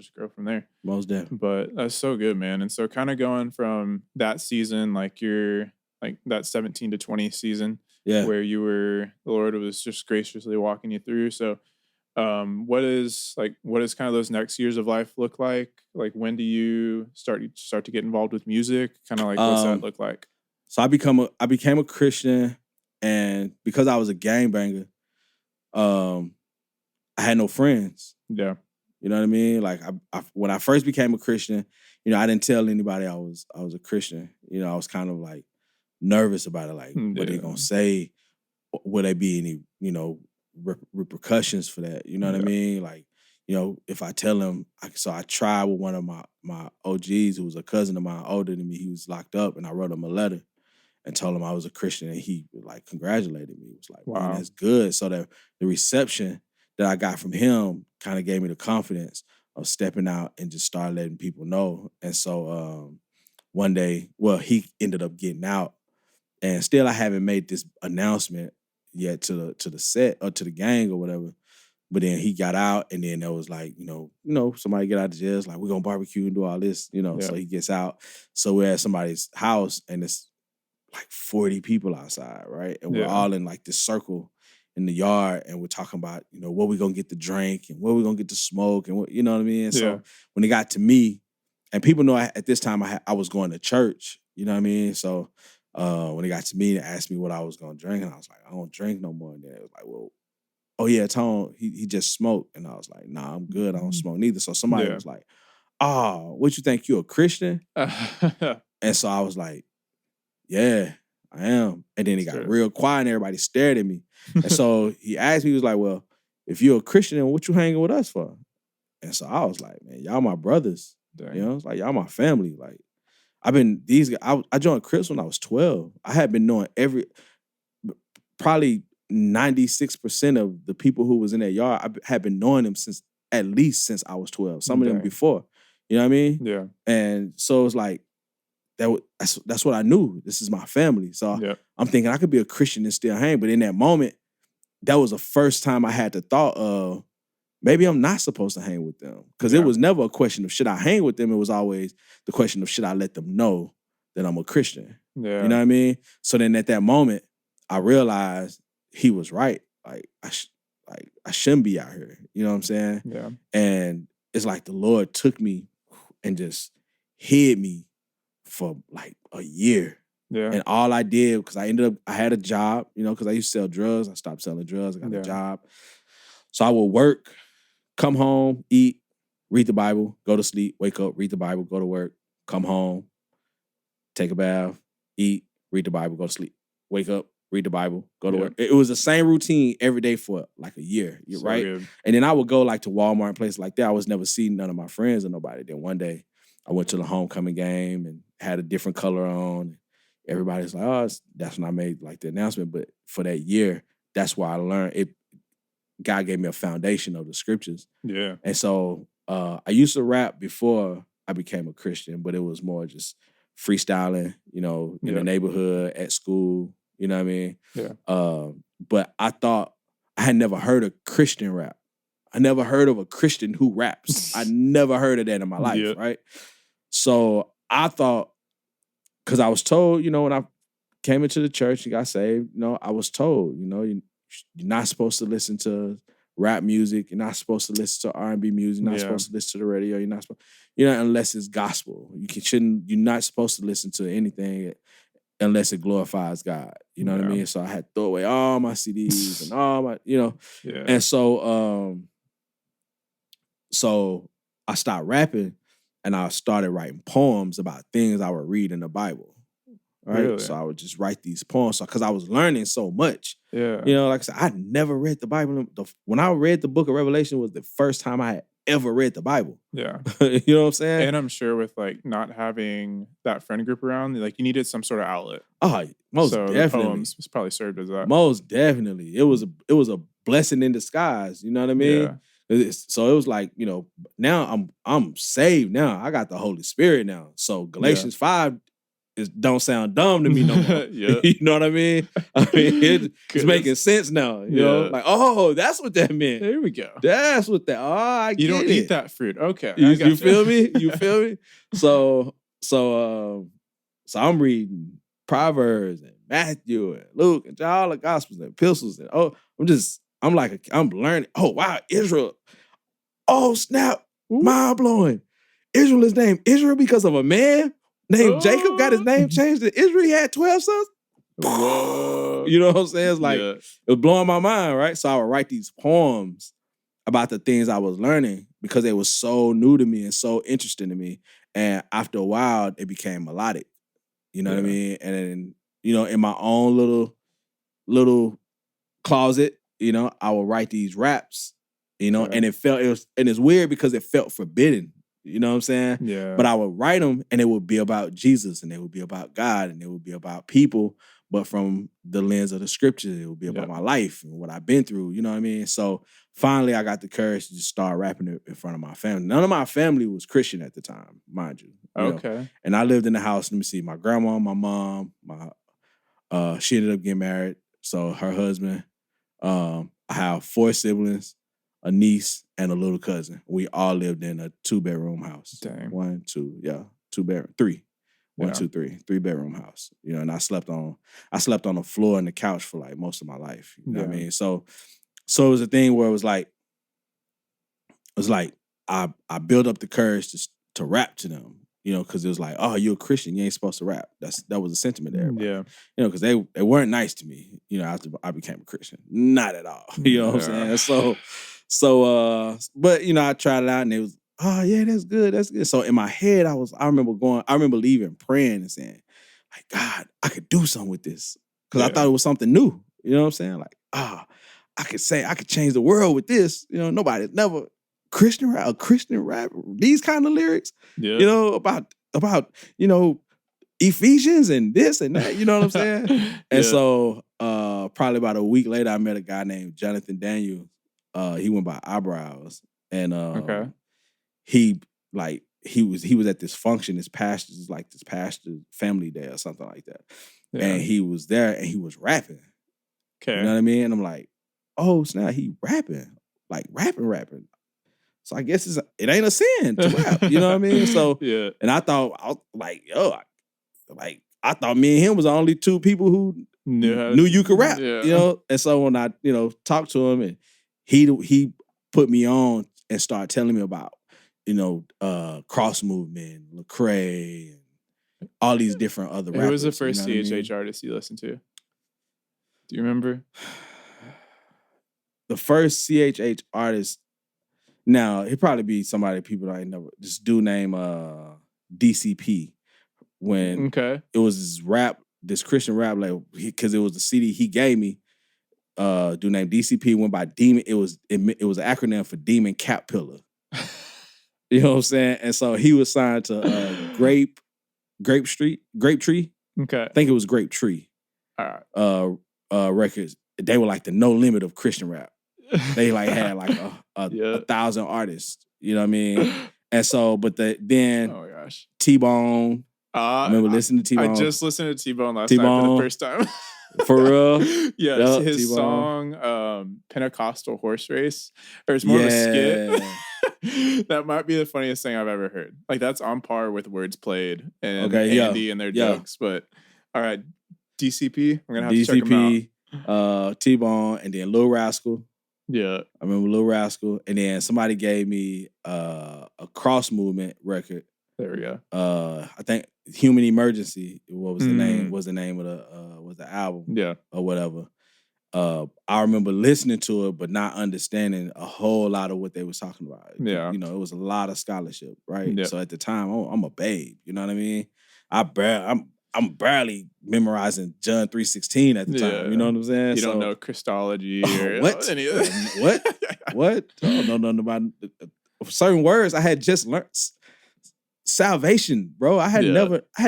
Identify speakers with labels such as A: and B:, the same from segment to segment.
A: just grow from there.
B: Most definitely.
A: But that's so good, man. And so kind of going from that season, like you're like that 17 to 20 season
B: Yeah.
A: where the Lord was just graciously walking you through. So what is kind of those next years of life look like? Like when do you start to get involved with music? Kind of like what's that look like?
B: So I became a Christian, and because I was a gangbanger, I had no friends.
A: Yeah.
B: You know what I mean? Like when I first became a Christian, I didn't tell anybody I was a Christian. I was kind of like nervous about it, like what they gonna say. Will there be any repercussions for that? You know what I mean? Like if I tell them, so I tried with one of my OGs who was a cousin of mine older than me. He was locked up, and I wrote him a letter and told him I was a Christian, and he like congratulated me. It was like, wow, man, that's good. So the reception that I got from him kind of gave me the confidence of stepping out and just start letting people know. And so one day, he ended up getting out, and still I haven't made this announcement yet to the set or to the gang or whatever. But then he got out, and then there was like, somebody get out of jail. It's like, we're going to barbecue and do all this, So he gets out. So we're at somebody's house, and it's like 40 people outside, right? And we're all in like this circle in the yard, and we're talking about, what we're going to get to drink and what we're going to get to smoke and what, you know what I mean? And so when it got to me, and people know at this time I was going to church, you know what I mean? So when it got to me, they asked me what I was going to drink, and I was like, I don't drink no more. And then it was like, well, oh yeah, Tone, he just smoked. And I was like, nah, I'm good. I don't smoke neither. So somebody was like, oh, what you think, you a Christian? And so I was like, yeah, I am. And then he got real quiet and everybody stared at me. And so he asked me, he was like, well, if you're a Christian, then what you hanging with us for? And so I was like, man, y'all my brothers.
A: Dang.
B: It's like, y'all my family. Like, I joined Crips when I was 12. I had been knowing probably 96% of the people who was in that yard, I had been knowing them since I was 12. Some of them before. You know what I mean?
A: Yeah.
B: And so it's like, that's what I knew. This is my family. So I'm thinking I could be a Christian and still hang. But in that moment, that was the first time I had the thought of maybe I'm not supposed to hang with them. Because it was never a question of should I hang with them. It was always the question of should I let them know that I'm a Christian.
A: Yeah.
B: You know what I mean? So then at that moment, I realized he was right. Like I shouldn't be out here. You know what I'm saying?
A: Yeah.
B: And it's like the Lord took me and just hid me for like a year.
A: Yeah.
B: And all I did, because I had a job, because I used to sell drugs. I stopped selling drugs. I got a job. So I would work, come home, eat, read the Bible, go to sleep, wake up, read the Bible, go to work, come home, take a bath, eat, read the Bible, go to sleep, wake up, read the Bible, go to work. It was the same routine every day for like a year, right?
A: Good.
B: And then I would go like to Walmart and places like that. I was never seeing none of my friends or nobody. Then one day I went to the homecoming game and had a different color on. Everybody's like, oh, that's when I made like the announcement. But for that year, that's why I learned it. God gave me a foundation of the scriptures.
A: Yeah.
B: And so I used to rap before I became a Christian, but it was more just freestyling, in the neighborhood, at school, you know what I mean?
A: Yeah.
B: But I thought I had never heard a Christian rap. I never heard of a Christian who raps. I never heard of that in my life, right? So I thought, because I was told, when I came into the church and got saved, I was told, you're not supposed to listen to rap music. You're not supposed to listen to R&B music. You're not supposed to listen to the radio. You're not supposed, unless it's gospel. You're not supposed to listen to anything unless it glorifies God. You know what I mean? So I had to throw away all my CDs and all my, And so I stopped rapping and I started writing poems about things I would read in the Bible. Right.
A: Really?
B: So I would just write these poems because I was learning so much.
A: Yeah.
B: Like I said, I never read the Bible. When I read the book of Revelation was the first time I had ever read the Bible.
A: Yeah.
B: You know what I'm saying?
A: And I'm sure with like not having that friend group around, like you needed some sort of outlet.
B: Oh, most
A: so
B: definitely.
A: The poems probably served as that.
B: Most definitely. It was a blessing in disguise. You know what I mean? Yeah. So it was like, now I'm saved now. I got the Holy Spirit now. So Galatians 5 it don't sound dumb to me no more.
A: Yeah.
B: You know what I mean? It's making sense now. You know, like, oh, that's what that meant.
A: There we go.
B: That's what that. Oh, I get it.
A: You don't eat that fruit. Okay.
B: You feel me? You feel me? So I'm reading Proverbs and Matthew and Luke and all the Gospels and epistles and I'm learning. Oh wow, Israel. Oh snap, mind blowing. Israel is named Israel because of a man named Jacob got his name changed to Israel. He had 12 sons.
A: Whoa.
B: You know what I'm saying? It's like it was blowing my mind, right? So I would write these poems about the things I was learning because they were so new to me and so interesting to me. And after a while, it became melodic. You know what I mean? And then, you know, in my own little closet, you know, I would write these raps, you know, and it's weird because it felt forbidden. You know what I'm saying?
A: Yeah.
B: But I would write them and it would be about Jesus and it would be about God and it would be about people, but from the lens of the scripture, it would be about my life and what I've been through. You know what I mean? So finally I got the courage to just start rapping it in front of my family. None of my family was Christian at the time, mind you.
A: Okay.
B: Know? And I lived in the house, let me see, my grandma, my mom, she ended up getting married. So her husband, I have 4 siblings, a niece, and a little cousin. We all lived in a 2-bedroom house.
A: Dang.
B: 1, 2, 2 bedroom, 3. 1, 2, 3, 3-bedroom house. You know, and I slept on the floor and the couch for like most of my life. You know what I mean? So it was a thing where it was like I built up the courage to rap to them. You know, because it was like, oh, you're a Christian, you ain't supposed to rap. That was a sentiment there. Yeah. You know, because they weren't nice to me, you know, after I became a Christian. Not at all. You know what I'm saying? So but you know, I tried it out and it was, oh yeah, that's good, that's good. So in my head, I remember leaving praying and saying, like, God, I could do something with this. Because I thought it was something new. You know what I'm saying? Like, I could change the world with this. You know, nobody's never Christian rap, these kind of lyrics, you know, about, you know, Ephesians and this and that, you know what I'm saying? And so probably about a week later, I met a guy named Jonathan Daniel. He went by Eyebrows. And he was at this function, this pastor family day or something like that. Yeah. And he was there and he was rapping. Okay. You know what I mean? And I'm like, oh, snap, he rapping. Like rapping. So I guess it ain't a sin to rap, you know what I mean? So and I thought I thought me and him was the only 2 people who knew you could rap, you know. And so when I, you know, talked to him and he put me on and started telling me about, you know, Cross Movement, Lecrae, and all these different other rappers.
A: Who was the first
B: you know
A: CHH artist you listened to? Do you remember?
B: The first CHH artist. Now, he'd probably be somebody people that I never. This dude named DCP. When it was this Christian rap, like because it was the CD he gave me. Dude named DCP went by Demon. It was an acronym for Demon Cap Pillar. You know what I'm saying? And so he was signed to Grape Tree. Okay, I think it was Grape Tree. All right. Records. They were like the No Limit of Christian rap. They like had like a 1,000 artists, you know what I mean? And so, but then oh my gosh, T-Bone. I remember listening to T-Bone.
A: I just listened to T-Bone last night for the first time.
B: For real?
A: Yes, his T-Bone song Pentecostal Horse Race. Or it's more of a skit. That might be the funniest thing I've ever heard. Like that's on par with Words Played and Andy and their jokes. But all right, DCP. I'm gonna have to check him out.
B: T-Bone, and then Lil Rascal.
A: Yeah.
B: I remember Lil Rascal. And then somebody gave me a Cross Movement record.
A: There we go.
B: I think Human Emergency, what was the name? Was the name of the album. Yeah. Or whatever. I remember listening to it, but not understanding a whole lot of what they was talking about. Yeah. You know, it was a lot of scholarship, right? Yeah. So at the time, I'm a babe. You know what I mean? I'm barely memorizing John 3:16 at the time. You know what I'm saying?
A: You don't know Christology or any of
B: that. What? I don't know about certain words. I had just learned salvation, bro. I had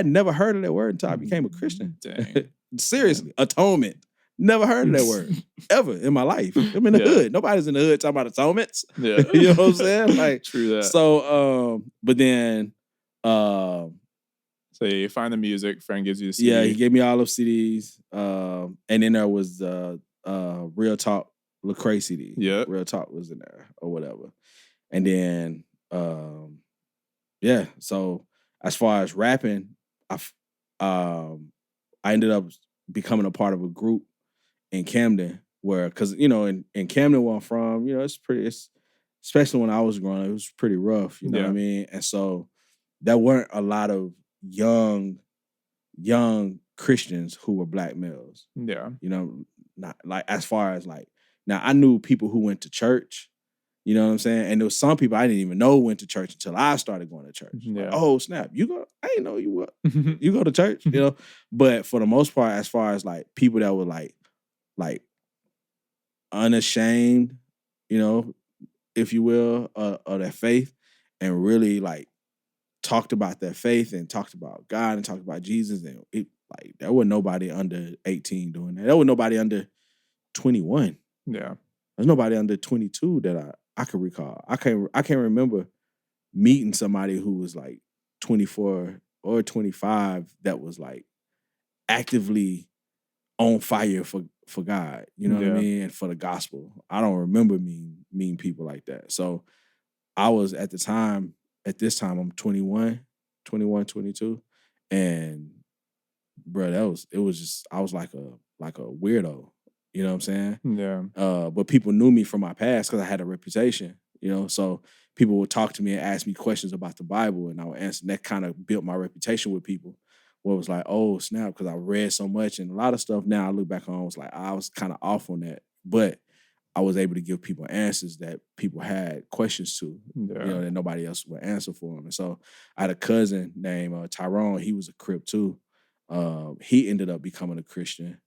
B: never heard of that word until I became a Christian. Dang. Seriously, atonement. Never heard of that word ever in my life. I'm in the hood. Nobody's in the hood talking about atonements. Yeah. You know what I'm saying? Like
A: true that.
B: So but then
A: So you find the music, friend gives you the
B: Yeah, he
A: CD.
B: gave me all those CDs. And then there was Real Talk Lecrae CD.
A: Yep.
B: Real Talk was in there or whatever. And then yeah, so as far as rapping, I ended up becoming a part of a group in Camden where, because in Camden where I'm from, it's especially when I was growing up, it was pretty rough, you know what I
A: Yeah.
B: mean? And so there weren't a lot of young Christians who were black males.
A: Yeah.
B: Not like, as far as like, now I knew people who went to church, you know what I'm saying? And there was some people I didn't even know went to church until I started going to church. Like,
A: Yeah.
B: oh snap, you go? I didn't know you go to church, But for the most part, as far as like people that were like unashamed, if you will, of their faith, and really like talked about their faith and talked about God and talked about Jesus, and like there was nobody under 18 doing that. There was nobody under 21.
A: Yeah.
B: There's nobody under 22 that I can recall. I can't remember meeting somebody who was like 24 or 25 that was like actively on fire for God. You know what I
A: Yeah.
B: mean? And for the gospel. I don't remember meeting people like that. So I was at this time, I'm 21, 22. And bro, it was just, I was like a weirdo. You know what I'm saying?
A: Yeah.
B: But people knew me from my past because I had a reputation, so people would talk to me and ask me questions about the Bible, and I would answer. And that kind of built my reputation with people. Where it was like, oh snap, because I read so much, and a lot of stuff now I look back on was like, I was kind of off on that, but I was able to give people answers that people had questions to,
A: Yeah.
B: that nobody else would answer for them. And so I had a cousin named Tyrone. He was a Crip too. He ended up becoming a Christian.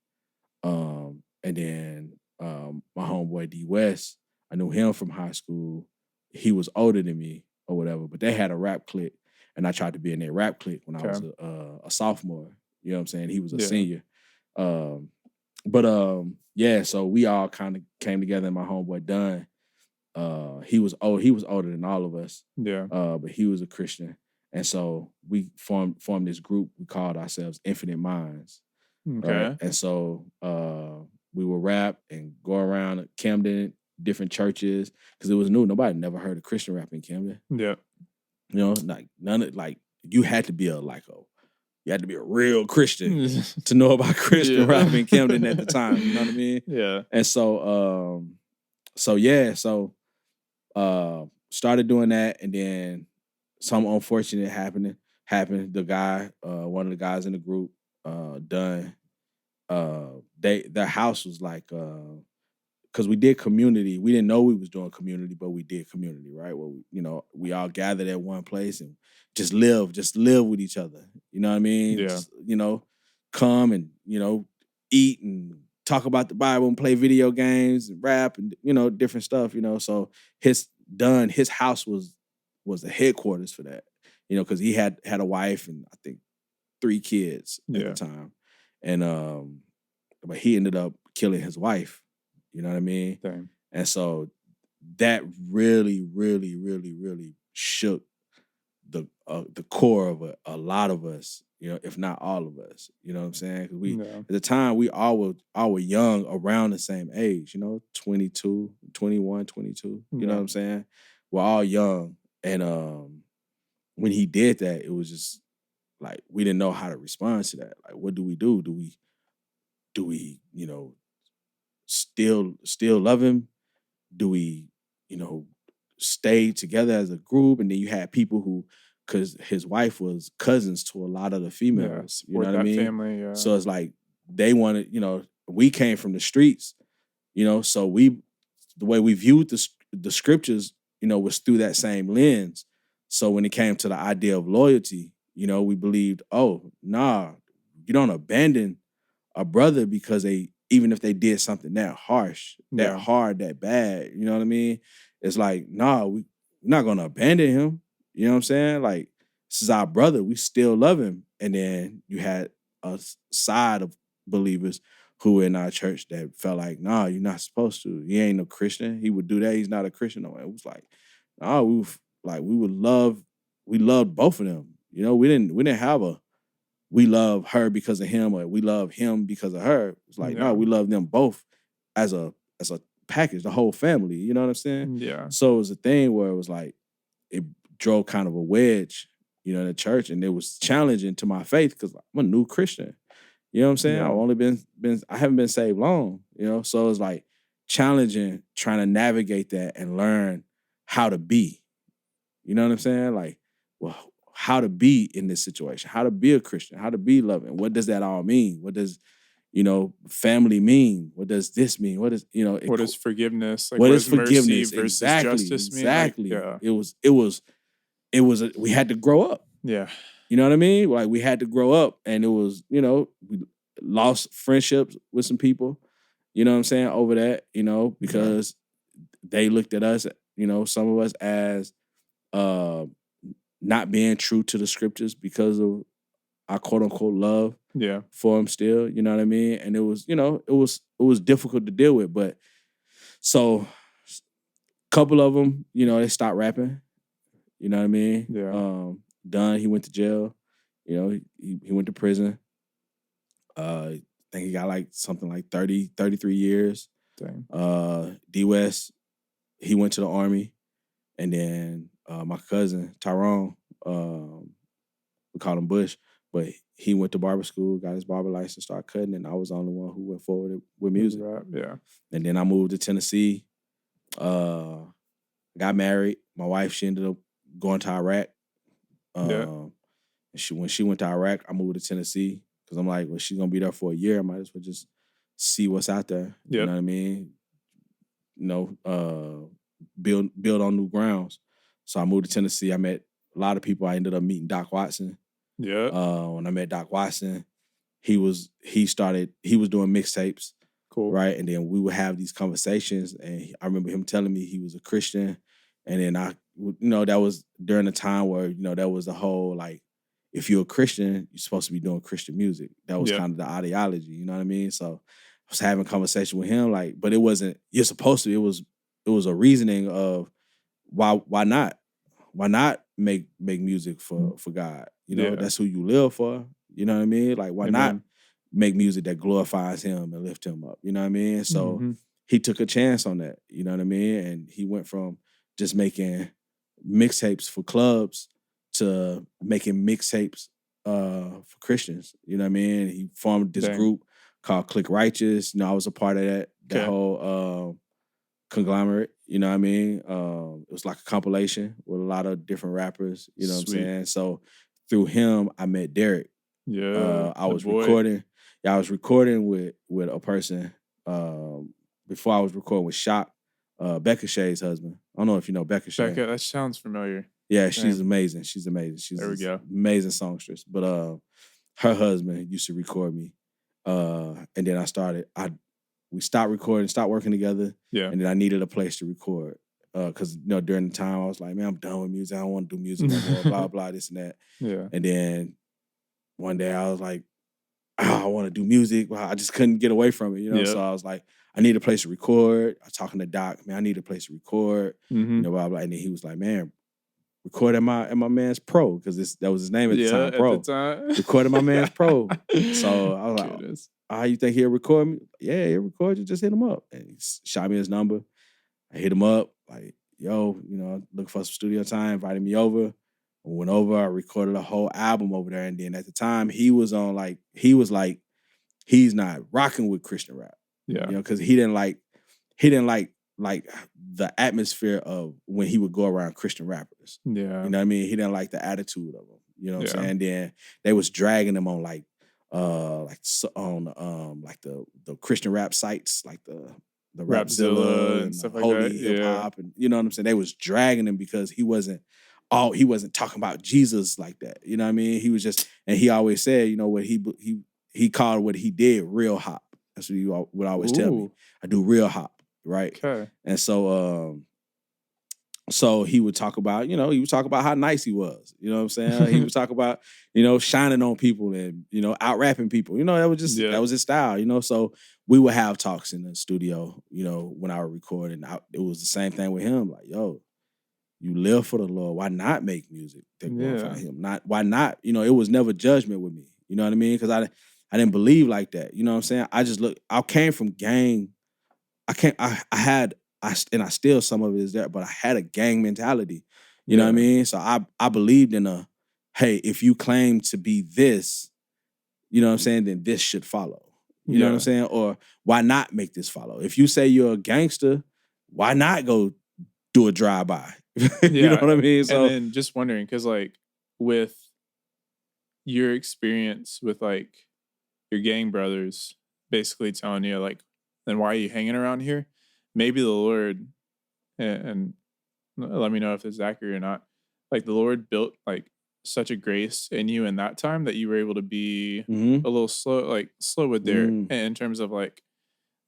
B: And then my homeboy D West, I knew him from high school. He was older than me or whatever, but they had a rap clique, and I tried to be in their rap clique when I was a sophomore. You know what I'm saying? He was a senior. Yeah, so we all kind of came together. And my homeboy Dunn, he was older than all of us.
A: Yeah.
B: But he was a Christian, and so we formed this group. We called ourselves Infinite Minds.
A: Okay.
B: Right? And so we would rap and go around Camden, different churches, because it was new. Nobody never heard of Christian rap in Camden.
A: Yeah.
B: Like none of, like, you had to be a real Christian to know about Christian rap in Camden at the time. You know what I mean?
A: Yeah.
B: And so started doing that, and then some unfortunate happened. The guy, one of the guys in the group, Dunn, their house was like, because we did community. We didn't know we was doing community, but we did community, right? Where we all gathered at one place and just live with each other. You know what I mean?
A: Yeah.
B: Just, come and eat and talk about the Bible and play video games and rap and different stuff. So his house was the headquarters for that. Because he had a wife and I think 3 kids at the time. And but he ended up killing his wife. You know what I mean?
A: Dang.
B: And so that really, really, really, really shook the core of a lot of us, if not all of us. You know what I'm saying? 'Cause at the time we all were young, around the same age, 22, 21, 22. You know what I'm saying? We're all young. And when he did that, it was just like we didn't know how to respond to that. Like, what do we do? Do we still love him? Do we stay together as a group? And then you had people who, because his wife was cousins to a lot of the females, you know what I mean?
A: Family,
B: so it's like they wanted, we came from the streets, so the way we viewed the scriptures, was through that same lens. So when it came to the idea of loyalty, we believed, oh, nah, you don't abandon a brother because even if they did something that harsh, that hard, that bad, you know what I mean? It's like, nah, we're not gonna abandon him. You know what I'm saying? Like, this is our brother. We still love him. And then you had a side of believers who were in our church that felt like, nah, you're not supposed to. He ain't no Christian. He would do that. He's not a Christian. No, it was like, nah, we loved both of them. We didn't have we love her because of him, or we love him because of her. It's like, no, we love them both as a package, the whole family. You know what I'm saying?
A: Yeah.
B: So it was a thing where it was like, it drove kind of a wedge, you know, in the church, and it was challenging to my faith because I'm a new Christian. You know what I'm saying?
A: Yeah.
B: I've only been I haven't been saved long, you know. So it's like challenging trying to navigate that and learn how to be. You know what I'm saying? Like, well, how to be in this situation, how to be a Christian, how to be loving. What does that all mean? What does, you know, family mean? What does this mean? What is, you know,
A: what is forgiveness? Like,
B: what
A: what
B: is
A: is mercy
B: forgiveness?
A: versus
B: Exactly.
A: justice mean? Like, yeah.
B: We had to grow up.
A: Yeah.
B: You know what I mean? Like, we had to grow up, and it was, you know, we lost friendships with some people, you know what I'm saying, over that, you know, because they looked at us, you know, some of us as not being true to the scriptures because of our quote unquote love for them still, you know what I mean? And it was, you know, it was difficult to deal with. But so a couple of them, you know, they stopped rapping, you know what I mean?
A: Yeah.
B: Dunn, he went to jail, you know, he went to prison. I think he got like something like 33 years.
A: Dang.
B: D West, he went to the Army. And then my cousin, Tyrone, we call him Bush, but he went to barber school, got his barber license, started cutting, and I was the only one who went forward with music.
A: Yeah. And
B: then I moved to Tennessee, got married. My wife, she ended up going to Iraq. And when she went to Iraq, I moved to Tennessee because I'm like, well, she's gonna be there for a year. I might as well just see what's out there. You know what I mean? You know, build on new grounds. So I moved to Tennessee. I met a lot of people. I ended up meeting Doc Watson.
A: Yeah.
B: When I met Doc Watson, he was doing mixtapes.
A: Cool.
B: Right. And then we would have these conversations. And I remember him telling me he was a Christian. And then you know, that was during the time where, you know, that was the whole, like, if you're a Christian, you're supposed to be doing Christian music. That was kind of the ideology, you know what I mean? So I was having a conversation with him, like, but it wasn't, you're supposed to, it was a reasoning of why not? Why not make music for God? You know, that's who you live for. You know what I mean? Like, why not make music that glorifies him and lift him up? You know what I mean? So he took a chance on that. You know what I mean? And he went from just making mixtapes for clubs to making mixtapes for Christians. You know what I mean? He formed this group called Click Righteous. You know, I was a part of that whole conglomerate. You know what I mean? It was like a compilation with a lot of different rappers. You know what I'm saying? So through him, I met Derek.
A: Yeah.
B: I was recording. Yeah, I was recording with a person before I was recording with Shock, Becca Shea's husband. I don't know if you know Becca Shea.
A: Becca, that sounds familiar.
B: Yeah, she's amazing. She's amazing. She's an amazing songstress. But her husband used to record me. And then we stopped recording, stopped working together. Yeah. And then I needed a place to record. Because, you know, during the time I was like, man, I'm done with music. I don't want to do music no more, blah, blah, this and that. Yeah. And then one day I was like, I want to do music. But I just couldn't get away from it, you know? So I was like, I need a place to record. I was talking to Doc, man, I need a place to record. You know, blah, blah. And then he was like, man, record at my man's Pro, because that was his name at the time, Pro.
A: At the time.
B: Record at my man's Pro. So I was like, how you think he'll record me? Yeah, he'll record you, just hit him up. And he shot me his number. I hit him up, like, yo, you know, looking for some studio time, invited me over. I went over, I recorded a whole album over there. And then at the time, he was he's not rocking with Christian rap. Yeah. You know, because he didn't like the atmosphere of when he would go around Christian rappers. Yeah. You know what I mean? He didn't like the attitude of them. You know what I'm saying? Then they was dragging him on the Christian rap sites, like the Rapzilla and stuff like Holy Hip Hop, and you know what I'm saying? They was dragging him because he wasn't talking about Jesus like that. You know what I mean? He was just, and he always said, you know, what he called what he did real hop. That's what he would always tell me. I do real hop. Right. Okay. And so he would talk about, how nice he was. You know what I'm saying? He would talk about, shining on people and, out rapping people. That was his style, So we would have talks in the studio, when I would record, and it was the same thing with him. Like, yo, you live for the Lord. Why not make music that glorify him? Why not? It was never judgment with me. You know what I mean? Because I didn't believe like that. You know what I'm saying? I came from gang. And I still, some of it is there, but I had a gang mentality. You know what I mean? So I believed in hey, if you claim to be this, you know what I'm saying, then this should follow. You know what I'm saying? Or why not make this follow? If you say you're a gangster, why not go do a drive-by? You know what I mean?
A: So, and then just wondering, because like with your experience with like your gang brothers basically telling you like, then why are you hanging around here? Maybe the Lord, and let me know if it's accurate or not, like the Lord built like such a grace in you in that time that you were able to be a little slow with Derek in terms of like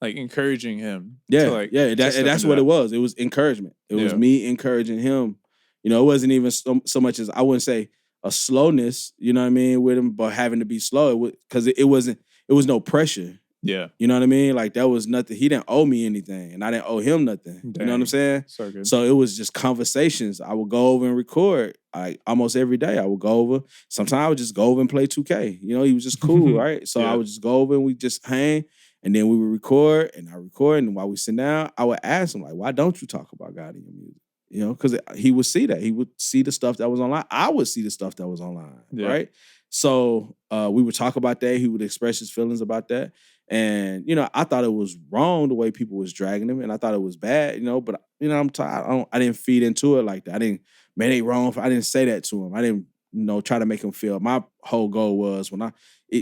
A: encouraging him.
B: That's what it was. It was encouragement. It was me encouraging him. You know, it wasn't even so much as, I wouldn't say a slowness, you know what I mean, with him, but having to be slow, because it was no pressure.
A: Yeah.
B: You know what I mean? Like, that was nothing. He didn't owe me anything, and I didn't owe him nothing. Dang. You know what I'm saying?
A: So good.
B: So it was just conversations. I would go over and record almost every day. I would go over. Sometimes I would just go over and play 2K. You know, he was just cool, right? So I would just go over and we just hang, and then we would record, and I record, and while we sit down, I would ask him, like, why don't you talk about God in your music? You know, because he would see that. He would see the stuff that was online. I would see the stuff that was online, right? So we would talk about that. He would express his feelings about that. And, you know, I thought it was wrong the way people was dragging him, and I thought it was bad, you know, but, you know, I'm tired. I didn't feed into it like that. I didn't, man, they wrong. I didn't say that to him. I didn't, you know, try to make him feel. My whole goal was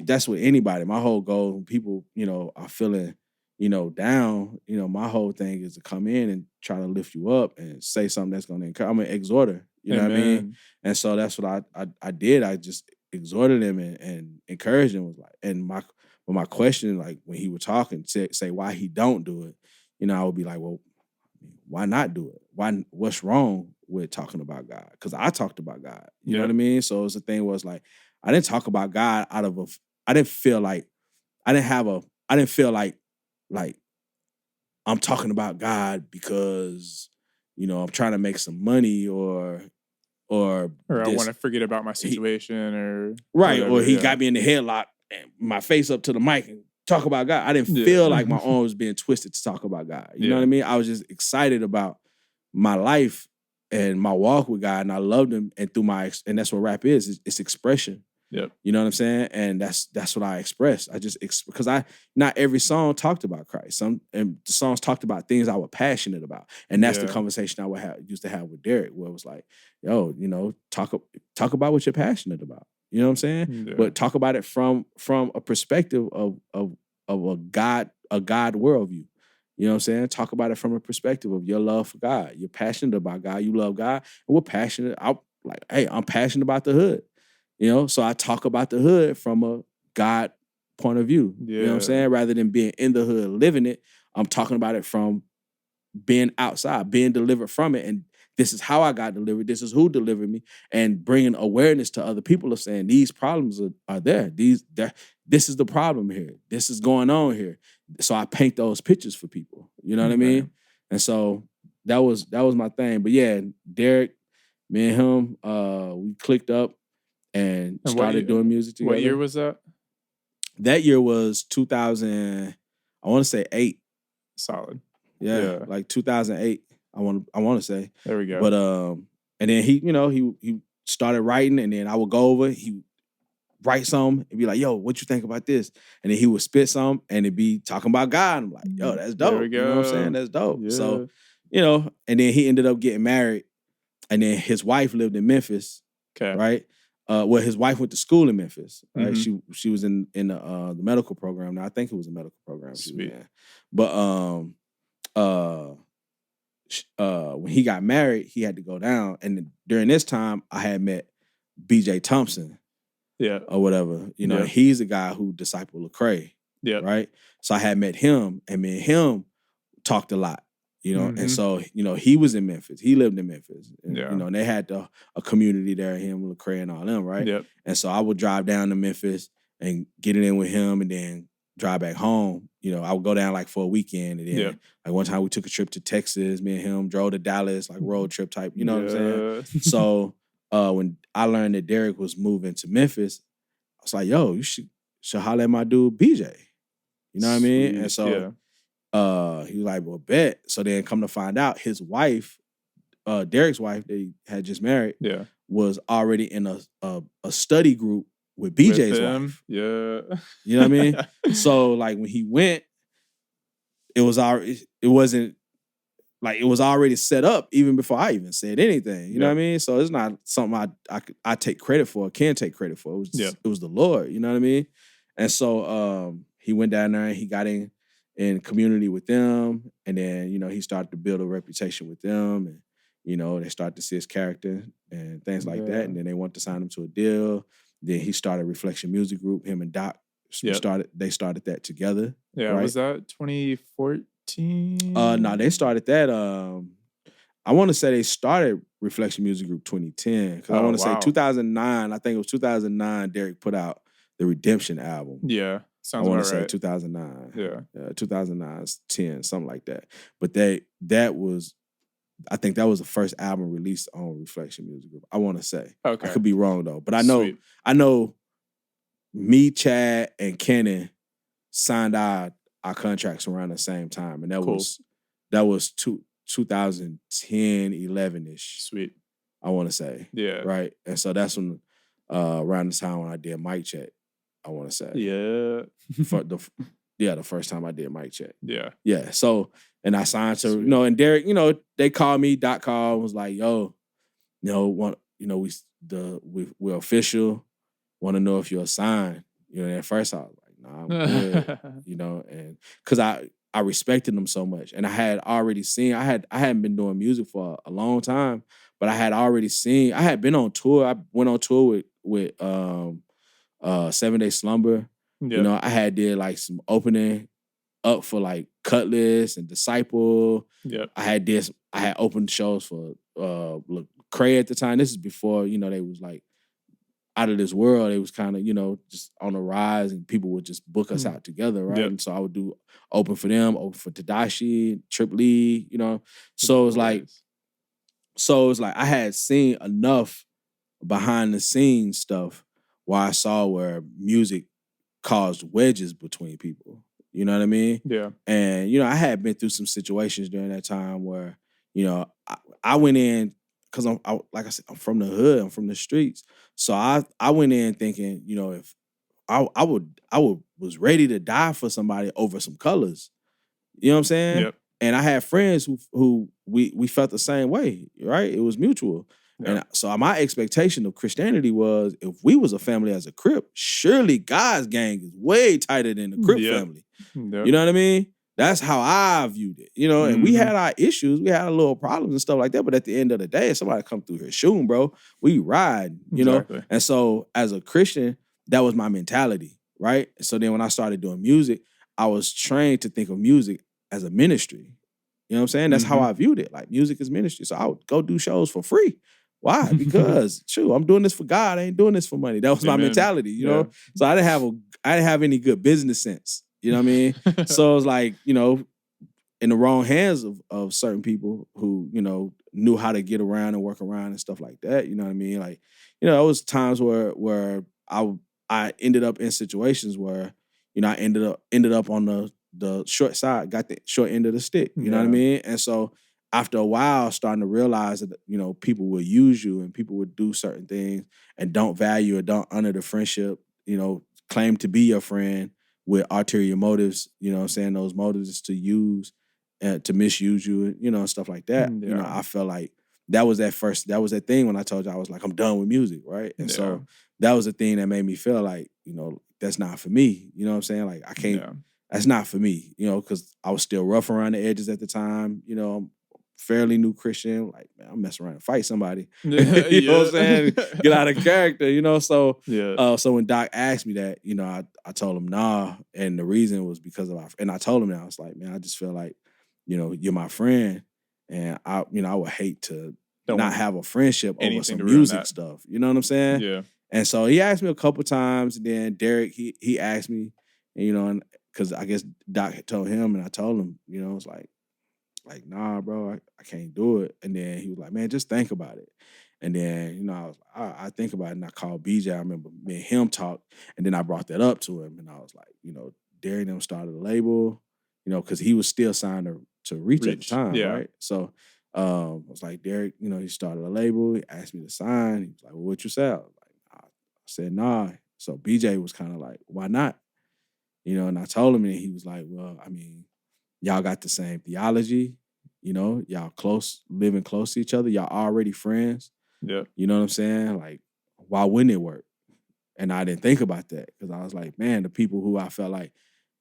B: that's with anybody. My whole goal, when people, you know, are feeling, you know, down, you know, my whole thing is to come in and try to lift you up and say something that's going to encourage. I'm an exhorter, you know what I mean? And so that's what I did. I just exhorted him and encouraged him. Was like, and my question, like when he was talking, say why he don't do it, you know, I would be like, well, why not do it? What's wrong with talking about God? Because I talked about God. You know what I mean? So it's the thing was like, I didn't talk about God I didn't feel like I'm talking about God because, you know, I'm trying to make some money or
A: I want to forget about my situation or
B: right. Whatever, or he got me in the headlock and my face up to the mic and talk about God. I didn't feel like my arm was being twisted to talk about God. You know what I mean? I was just excited about my life and my walk with God, and I loved him. And and that's what rap is. It's expression.
A: Yep.
B: You know what I'm saying? And that's what I expressed. Because not every song talked about Christ. And the songs talked about things I was passionate about. And that's the conversation I used to have with Derek, where it was like, yo, you know, talk about what you're passionate about. You know what I'm saying? Yeah. But talk about it from a perspective of a God worldview. You know what I'm saying? Talk about it from a perspective of your love for God. You're passionate about God. You love God. And we're passionate. I'm passionate about the hood. You know, so I talk about the hood from a God point of view. You know what I'm saying? Rather than being in the hood, living it, I'm talking about it from being outside, being delivered from it. And this is how I got delivered. This is who delivered me. And bringing awareness to other people of saying these problems are there. This is the problem here. This is going on here. So I paint those pictures for people. You know what I mean? And so that was my thing. But yeah, Derek, me and him, we clicked up and started doing music together.
A: What year was that?
B: That year was 2000, I want to say 8.
A: Solid.
B: Yeah, like 2008. I want to say.
A: There we go.
B: But and then he started writing, and then I would go over, he write some and be like, yo, what you think about this? And then he would spit some and it'd be talking about God. I'm like, yo, that's dope. There we go. You know what I'm saying? That's dope. Yeah. So, you know, and then he ended up getting married, and then his wife lived in Memphis. Okay. Right? Well, his wife went to school in Memphis. Right? Mm-hmm. She was in the medical program. Now I think it was a medical program.
A: Sweet.
B: But when he got married, he had to go down. And during this time, I had met BJ Thompson.
A: Yeah.
B: Or whatever. You know, he's the guy who discipled Lecrae. Yeah. Right? So I had met him, and me and him talked a lot. You know, and so, you know, he was in Memphis. He lived in Memphis. And, you know, and they had a community there, him, Lecrae, and all them, right? Yep. And so I would drive down to Memphis and get it in with him and then drive back home. You know, I would go down like for a weekend. And then like one time we took a trip to Texas. Me and him drove to Dallas, like road trip type. You know what I'm saying? So when I learned that Derek was moving to Memphis, I was like, yo, you should holler at my dude BJ. You know what I mean? And so he was like, well, bet. So then come to find out, his wife, Derek's wife, they had just married, was already in a study group with BJ's wife.
A: Yeah.
B: You know what I mean? So like when he went, it was already set up even before I even said anything. You know what I mean? So it's not something I take credit for, can take credit for. It was just, it was the Lord, you know what I mean? And so he went down there and he got in community with them, and then, you know, he started to build a reputation with them, and, you know, they started to see his character and things like that, and then they wanted to sign him to a deal. Then he started Reflection Music Group. Him and Doc started that together.
A: Yeah, right? Was that 2014?
B: No, they started that. I want to say they started Reflection Music Group 2010, because I want to say 2009. I think it was 2009. Derek put out the Redemption album.
A: Yeah, sounds
B: I want
A: to
B: say 2009.
A: Yeah,
B: 2009, 10, something like that. But I think that was the first album released on Reflection Music Group. I want to say.
A: Okay,
B: I could be wrong though, but I know. Me, Chad, and Kenan signed our contracts around the same time, and that was 2010, 11-ish.
A: Sweet.
B: I want to say.
A: Yeah.
B: Right. And so that's when around the time when I did Mic Check, I want to say.
A: Yeah.
B: The first time I did Mic Check.
A: Yeah.
B: Yeah. So, and I signed to, you know, and Derek, you know, they called me, Doc called, was like, yo, you know, we're official. Want to know if you're signed. You know, and at first I was like, nah, I'm good. You know, and because I respected them so much. And I had already seen, I hadn't been doing music for a long time, but I had already seen, I had been on tour. I went on tour with 7 Day Slumber. Yep. You know, I did like some opening up for like Cutlass and Disciple.
A: Yep.
B: I had opened shows for Lecrae at the time. This is before, you know, they was like out of this world. It was kind of, you know, just on the rise, and people would just book us out together, right? Yep. And so I would do open for them, open for Tadashi, Trip Lee, you know. So it was like I had seen enough behind the scenes stuff where I saw where music caused wedges between people. You know what I mean?
A: Yeah.
B: And, you know, I had been through some situations during that time where, you know, I went in, because like I said, I'm from the hood, I'm from the streets. So I went in thinking, you know, if I was ready to die for somebody over some colors. You know what I'm saying?
A: Yep.
B: And I had friends who we felt the same way, right? It was mutual. Yep. And so my expectation of Christianity was, if we was a family as a Crip, surely God's gang is way tighter than the Crip family. Yep. You know what I mean? That's how I viewed it, you know, and we had our issues. We had a little problems and stuff like that. But at the end of the day, if somebody come through here shooting, bro, we ride, you know? And so as a Christian, that was my mentality, right? So then when I started doing music, I was trained to think of music as a ministry. You know what I'm saying? That's how I viewed it. Like, music is ministry. So I would go do shows for free. Why? Because, true, I'm doing this for God. I ain't doing this for money. That was my mentality, you know? So I didn't have any good business sense. You know what I mean? So it was like, you know, in the wrong hands of certain people who, you know, knew how to get around and work around and stuff like that. You know what I mean? Like, you know, it was times where I ended up in situations where, you know, I ended up on the short side, got the short end of the stick. You know what I mean? And so after a while, starting to realize that, you know, people will use you and people would do certain things and don't value or don't honor the friendship, you know, claim to be your friend with ulterior motives, you know what I'm saying? Those motives is to use and to misuse you, you know, and stuff like that. You know, I felt like that was that thing when I told you I was like, I'm done with music, right? And so that was the thing that made me feel like, you know, that's not for me. You know what I'm saying? Like, I can't, that's not for me, you know, because I was still rough around the edges at the time, you know, I'm fairly new Christian, like, man, I'm messing around and fight somebody. You know what I'm saying? Get out of character, you know? So so when Doc asked me that, you know, I told him nah. And the reason was because of and I told him that. I was like, man, I just feel like, you know, you're my friend. And I would hate to not have a friendship over some music stuff. You know what I'm saying?
A: Yeah.
B: And so he asked me a couple times, and then Derek, he asked me, and, you know, and because I guess Doc had told him, and I told him, you know, it's like, nah, bro, I can't do it. And then he was like, man, just think about it. And then, you know, I think about it and I called BJ. I remember me and him talk, and then I brought that up to him, and I was like, you know, Derek and them started a label, you know, because he was still signed to Reach at the time,
A: yeah.
B: right? So I was like, Derek, you know, he started a label. He asked me to sign. He was like, well, what you say? I was like, I said, nah. So BJ was kind of like, why not? You know, and I told him, and he was like, well, I mean, y'all got the same theology, you know, y'all living close to each other. Y'all already friends.
A: Yeah.
B: You know what I'm saying? Like, why wouldn't it work? And I didn't think about that because I was like, man, the people who I felt like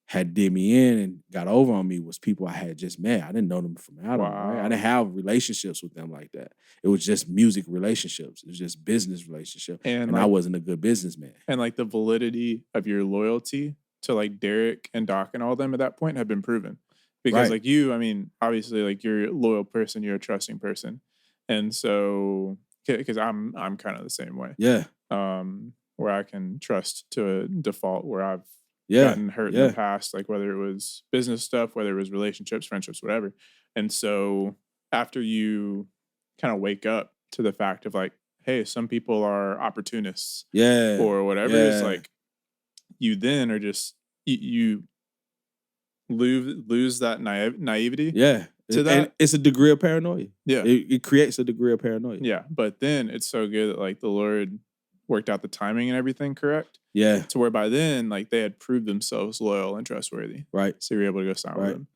B: had did me in and got over on me was people I had just met. I didn't know them from Adam, right? I didn't have relationships with them like that. It was just music relationships. It was just business relationship. And like, I wasn't a good businessman.
A: And like the validity of your loyalty to like Derek and Doc and all them at that point had been proven. Because like you, I mean, obviously like you're a loyal person, you're a trusting person. And so, because I'm kind of the same way.
B: Yeah.
A: Where I can trust to a default where I've gotten hurt in the past, like whether it was business stuff, whether it was relationships, friendships, whatever. And so after you kind of wake up to the fact of like, hey, some people are opportunists, or whatever, it's like you then are just you lose that naivety.
B: To that, and it's a degree of paranoia. It creates a degree of paranoia.
A: Yeah, but then it's so good that like the Lord worked out the timing and everything correct. To where by then, like they had proved themselves loyal and trustworthy.
B: Right.
A: So you're able to go sign with them.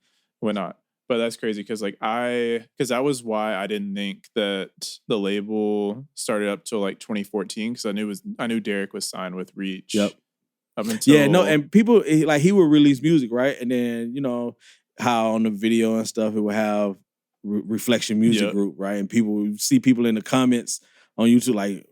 A: Whatnot. But that's crazy because like because that was why I didn't think that the label started up till like 2014 because I knew Derek was signed with Reach.
B: Yep.
A: Up until
B: and people like he would release music, right? And then you know how on the video and stuff it would have Reflection Music Group, right? And people would see people in the comments on YouTube like,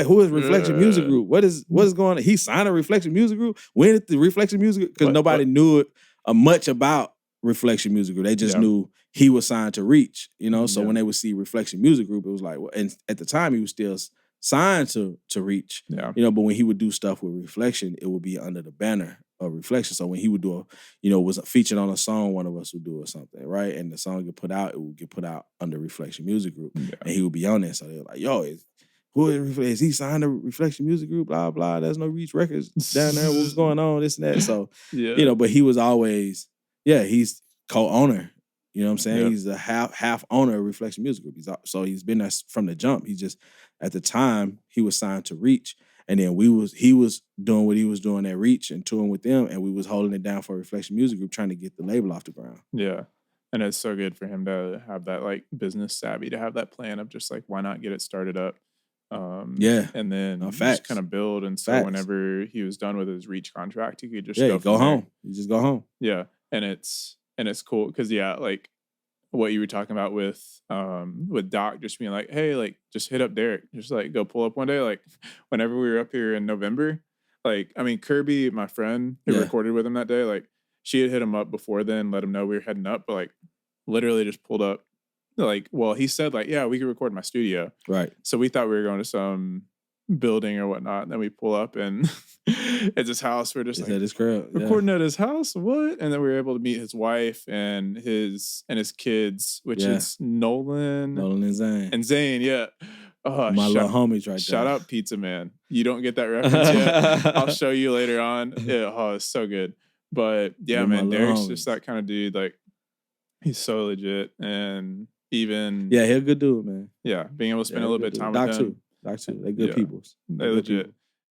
B: who is Reflection Music Group? What is going on? He signed a Reflection Music Group? When did the Reflection Music? Because nobody knew much about Reflection Music Group. They just knew he was signed to Reach, you know? So when they would see Reflection Music Group, it was like, well, and at the time he was still signed to Reach, you know, but when he would do stuff with Reflection, it would be under the banner of Reflection. So when he would do was featured on a song, one of us would do or something, right? And the song get put out, it would get put out under Reflection Music Group. And he would be on there. So they were like, yo, who is he signed to Reflection Music Group? Blah, blah. There's no Reach Records down there. What's going on? This and that. So, you know, but he was always, he's co-owner. You know what I'm saying? He's a half owner of Reflection Music Group. So he's been there from the jump. He just, at the time, he was signed to Reach. And then he was doing what he was doing at Reach and touring with them. And we was holding it down for Reflection Music Group, trying to get the label off the ground. Yeah.
A: And it's so good for him to have that like business savvy, to have that plan of just like, why not get it started up? And then just kind of build. And so whenever he was done with his Reach contract, he could just
B: go home. You just go home.
A: Yeah. And it's cool because like what you were talking about with Doc just being like, hey, like just hit up Derek, just like go pull up one day. Like whenever we were up here in November, like I mean Kirby, my friend who recorded with him that day, like she had hit him up before then, let him know we were heading up, but like literally just pulled up. Like, well, he said like, yeah, we could record in my studio.
B: Right.
A: So we thought we were going to some building or whatnot. And then we pull up and at his house, we're just like
B: at his crib.
A: Recording at his house. What? And then we were able to meet his wife and his kids, which is Nolan and Zane. Yeah. Oh,
B: my little homies right there.
A: Shout out Pizza Man. You don't get that reference yet. I'll show you later on. It's so good. But yeah, man, Derek's just that kind of dude. Like he's so legit. And even
B: he's a good dude, man.
A: Yeah, being able to spend a little bit of time with him.
B: Doc too. They're good people.
A: They're legit.